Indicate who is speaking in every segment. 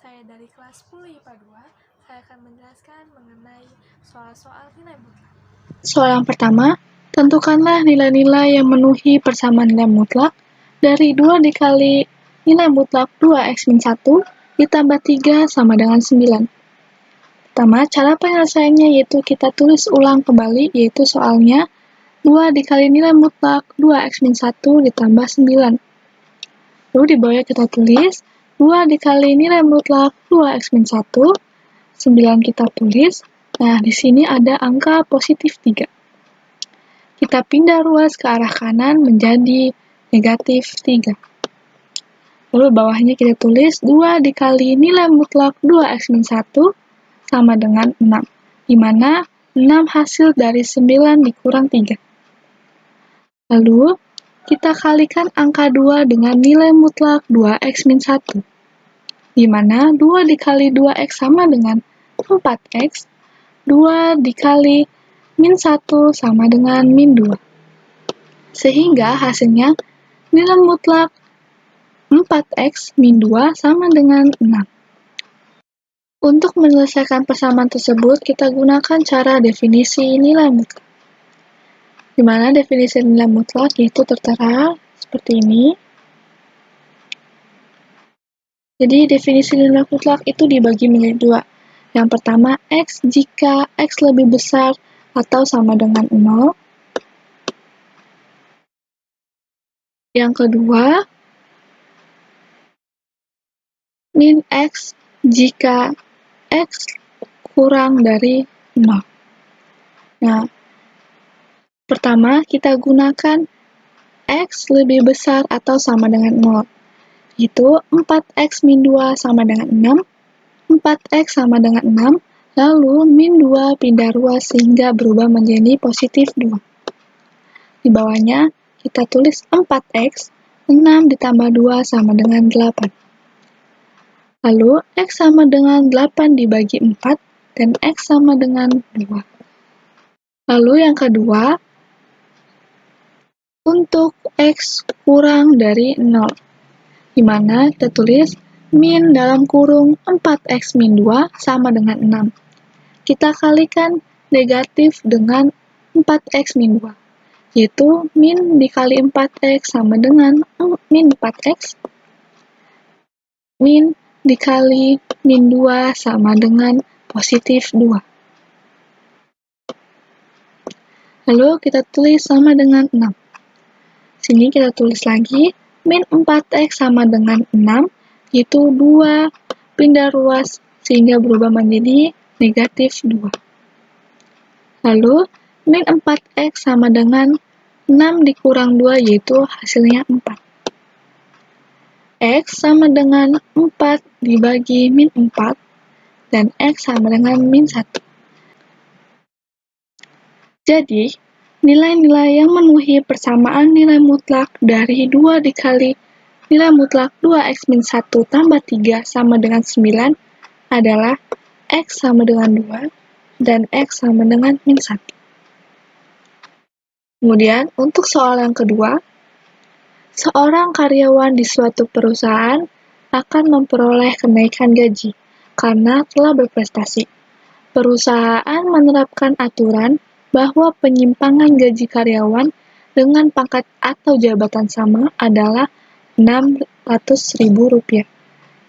Speaker 1: Saya dari kelas 10 IPA 2. Saya akan menjelaskan mengenai soal-soal nilai mutlak. Soal yang pertama, tentukanlah nilai-nilai yang memenuhi persamaan nilai mutlak dari 2 dikali nilai mutlak 2x-1 ditambah 3 sama dengan 9. Pertama, cara penyelesaiannya yaitu kita tulis ulang kembali, yaitu soalnya 2 dikali nilai mutlak 2x-1 ditambah 9. Lalu di bawah kita tulis 2 dikali nilai mutlak 2x-1, 9 kita tulis. Nah, di sini ada angka positif 3. Kita pindah ruas ke arah kanan menjadi negatif 3. Lalu bawahnya kita tulis 2 dikali nilai mutlak 2x-1 sama dengan 6, di mana 6 hasil dari 9 dikurang 3. Lalu, kita kalikan angka 2 dengan nilai mutlak 2x-1, di mana 2 dikali 2x sama dengan 4x, 2 dikali min 1 sama dengan min 2. Sehingga hasilnya nilai mutlak 4x min 2 sama dengan 6. Untuk menyelesaikan persamaan tersebut, kita gunakan cara definisi nilai mutlak. Di mana definisi nilai mutlak yaitu tertera seperti ini. Jadi definisi nilai mutlak itu dibagi menjadi 2. Yang pertama, x jika x lebih besar atau sama dengan 0. Yang kedua, min x jika x kurang dari 0. Nah, pertama kita gunakan x lebih besar atau sama dengan 0. Itu 4x min 2 sama dengan 6, 4x sama dengan 6, lalu min 2 pindah ruas sehingga berubah menjadi positif 2. Di bawahnya kita tulis 4x, 6 ditambah 2 sama dengan 8. Lalu, x sama dengan 8 dibagi 4, dan x sama dengan 2. Lalu yang kedua, untuk x kurang dari 0, di mana kita tulis min dalam kurung 4x min 2 sama dengan 6. Kita kalikan negatif dengan 4x min 2, yaitu min dikali 4x sama dengan min 4x, min dikali min 2 sama dengan positif 2. Lalu kita tulis sama dengan 6. Sini kita tulis lagi, min 4x sama dengan 6, yaitu 2 pindah ruas sehingga berubah menjadi negatif 2. Lalu, min 4x sama dengan 6 dikurang 2, yaitu hasilnya 4. X sama dengan 4 dibagi min 4, dan X sama dengan min 1. Jadi, nilai-nilai yang memenuhi persamaan nilai mutlak dari 2 dikali nilai mutlak 2x min 1 tambah 3 sama dengan 9 adalah X sama dengan 2, dan X sama dengan min 1. Kemudian, untuk soal yang kedua, seorang karyawan di suatu perusahaan akan memperoleh kenaikan gaji karena telah berprestasi. Perusahaan menerapkan aturan bahwa penyimpangan gaji karyawan dengan pangkat atau jabatan sama adalah Rp600.000.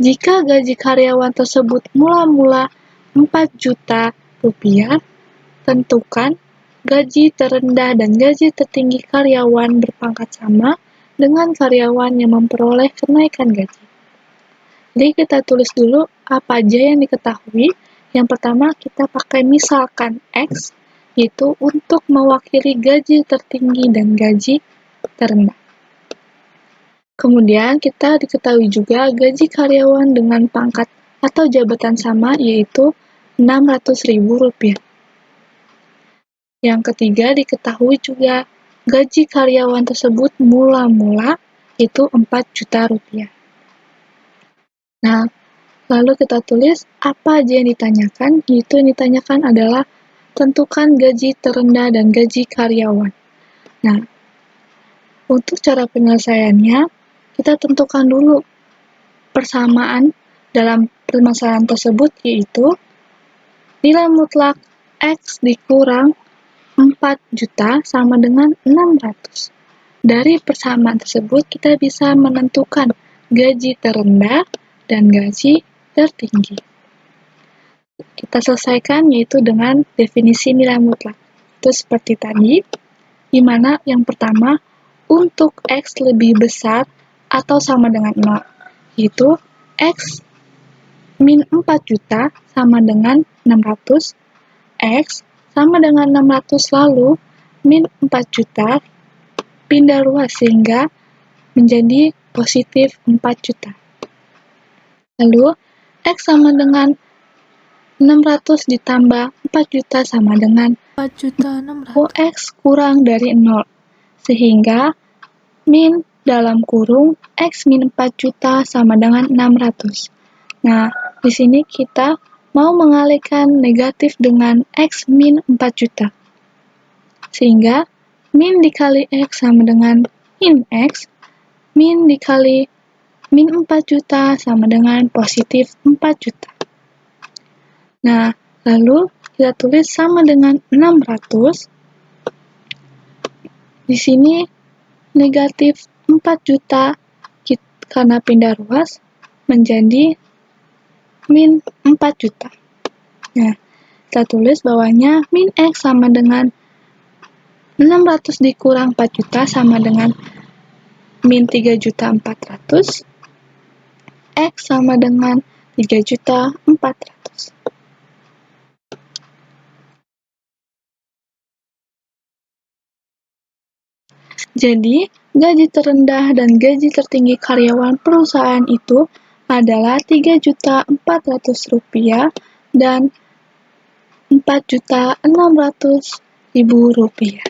Speaker 1: Jika gaji karyawan tersebut mula-mula Rp4.000.000, tentukan gaji terendah dan gaji tertinggi karyawan berpangkat sama dengan karyawan yang memperoleh kenaikan gaji. Jadi kita tulis dulu apa aja yang diketahui. Yang pertama kita pakai misalkan X, yaitu untuk mewakili gaji tertinggi dan gaji terendah. Kemudian kita diketahui juga gaji karyawan dengan pangkat atau jabatan sama, yaitu Rp600.000. Yang ketiga diketahui juga gaji karyawan tersebut mula-mula itu Rp4.000.000. Nah, lalu kita tulis apa aja yang ditanyakan, yaitu yang ditanyakan adalah tentukan gaji terendah dan gaji karyawan. Nah, untuk cara penyelesaiannya, kita tentukan dulu persamaan dalam permasalahan tersebut yaitu nilai mutlak X dikurang 4 juta sama dengan 600. Dari persamaan tersebut kita bisa menentukan gaji terendah dan gaji tertinggi. Kita selesaikan yaitu dengan definisi nilai mutlak. Itu seperti tadi, di mana yang pertama untuk X lebih besar atau sama dengan 0, yaitu X min 4 juta sama dengan 600, X sama dengan 600 lalu min 4 juta pindah ruas sehingga menjadi positif 4 juta. Lalu X sama dengan 600 ditambah 4 juta sama dengan
Speaker 2: 4.600.000.
Speaker 1: X kurang dari 0, sehingga min dalam kurung X min 4 juta sama dengan 600. Nah, di sini kita mau mengalihkan negatif dengan X min 4 juta. Sehingga min dikali X sama dengan min X, min dikali min 4 juta sama dengan positif 4 juta. Nah, lalu kita tulis sama dengan 600. Di sini negatif 4 juta karena pindah ruas menjadi min 4 juta. Nah, kita tulis bawahnya min X sama dengan 600 dikurang 4 juta sama dengan min 3.400.000. X sama dengan 3.400.000. Jadi, gaji terendah dan gaji tertinggi karyawan perusahaan itu adalah Rp3.400.000 dan Rp4.600.000.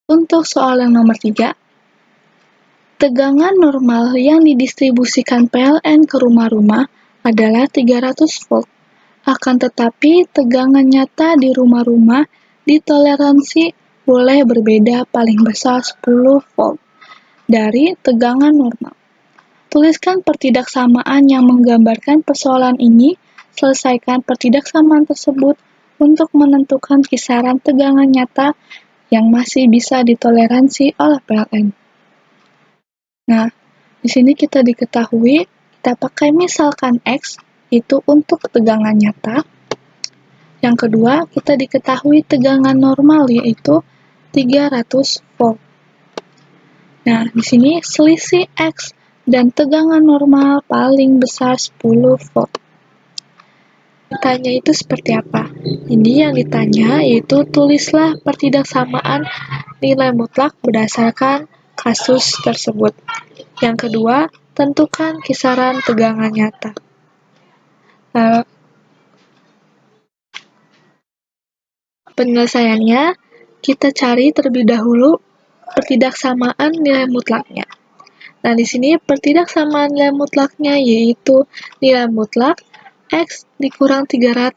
Speaker 1: Untuk soal yang nomor 3, tegangan normal yang didistribusikan PLN ke rumah-rumah adalah 300 volt. Akan tetapi, tegangan nyata di rumah-rumah ditoleransi boleh berbeda paling besar 10 volt dari tegangan normal. Tuliskan pertidaksamaan yang menggambarkan persoalan ini. Selesaikan pertidaksamaan tersebut untuk menentukan kisaran tegangan nyata yang masih bisa ditoleransi oleh PLN. Nah, di sini kita diketahui, kita pakai misalkan X, itu untuk tegangan nyata. Yang kedua, kita diketahui tegangan normal, yaitu 300 volt. Nah, di sini selisih X dan tegangan normal paling besar 10 volt. Ditanya itu seperti apa? Ini yang ditanya yaitu tulislah pertidaksamaan nilai mutlak berdasarkan kasus tersebut. Yang kedua, tentukan kisaran tegangan nyata. Penyelesaiannya, kita cari terlebih dahulu pertidaksamaan nilai mutlaknya. Nah, di sini pertidaksamaan nilai mutlaknya yaitu nilai mutlak X dikurang 300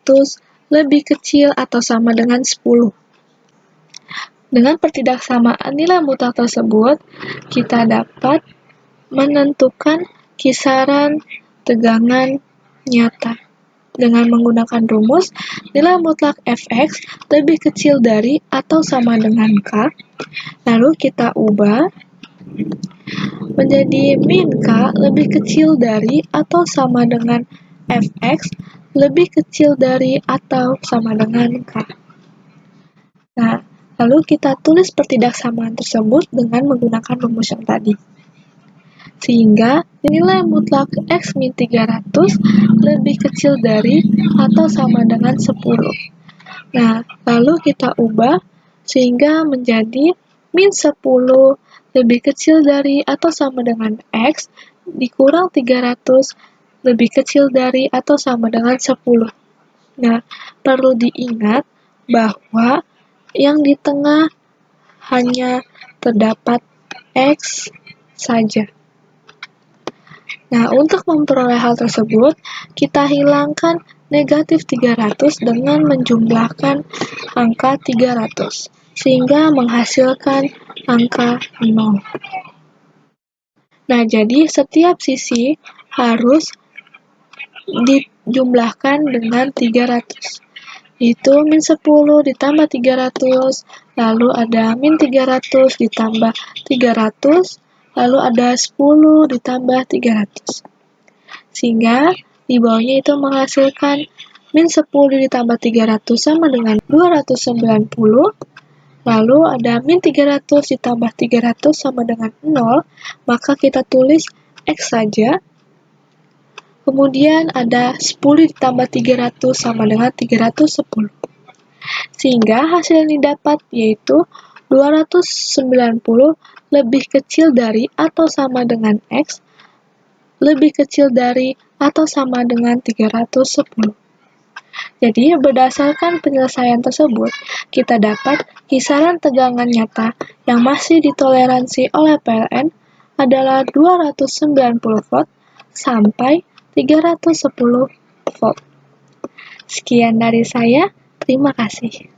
Speaker 1: lebih kecil atau sama dengan 10. Dengan pertidaksamaan nilai mutlak tersebut, kita dapat menentukan kisaran tegangan nyata. Dengan menggunakan rumus, nilai mutlak Fx lebih kecil dari atau sama dengan K, lalu kita ubah menjadi min K lebih kecil dari atau sama dengan Fx lebih kecil dari atau sama dengan K. Nah, lalu kita tulis pertidaksamaan tersebut dengan menggunakan rumus yang tadi. Sehingga nilai mutlak X min 300 lebih kecil dari atau sama dengan 10. Nah, lalu kita ubah sehingga menjadi min 10 lebih kecil dari atau sama dengan X dikurang 300 lebih kecil dari atau sama dengan 10. Nah, perlu diingat bahwa yang di tengah hanya terdapat X saja. Nah, untuk memperoleh hal tersebut, kita hilangkan negatif 300 dengan menjumlahkan angka 300, sehingga menghasilkan angka 0. Nah, jadi setiap sisi harus dijumlahkan dengan 300. Itu min 10 ditambah 300, lalu ada min 300 ditambah 300, lalu ada 10 ditambah 300. Sehingga di bawahnya itu menghasilkan min 10 ditambah 300 sama dengan 290, lalu ada min 300 ditambah 300 sama dengan 0, maka kita tulis X saja. Kemudian ada 10 ditambah 300 sama dengan 310. Sehingga hasil yang didapat yaitu 290 lebih kecil dari atau sama dengan X, lebih kecil dari atau sama dengan 310. Jadi, berdasarkan penyelesaian tersebut, kita dapat kisaran tegangan nyata yang masih ditoleransi oleh PLN adalah 290 volt sampai 310 volt. Sekian dari saya, terima kasih.